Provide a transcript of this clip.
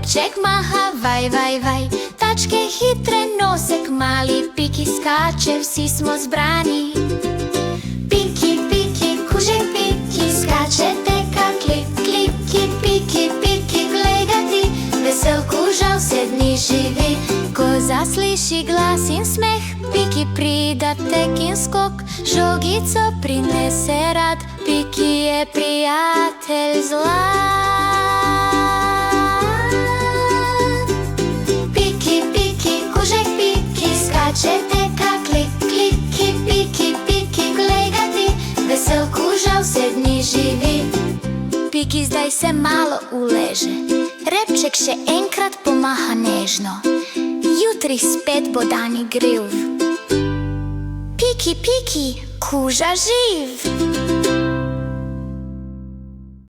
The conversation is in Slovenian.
Repček maha, vaj, vaj, vaj, tačke hitre, nosek mali, Piki skače, vsi smo zbrani. Piki, piki, kužek Piki, skače teka, klip, klip, kip, piki, piki, glej ga ti, vesel kuža vse dni živi. Ko zasliši glas in smeh, Piki prida tek in skok, žogico prinese rad, Piki je prijatelj zlat. Piki, piki, kužek Piki, skače teka, klip, klip, kip, piki, piki, glej ga ti, vesel kuža vse dni živi. Piki zdaj se malo uleže, Repček še enkrat pomaha nežno, jutri spet bo dan igriv. Piki, piki, kuža živ.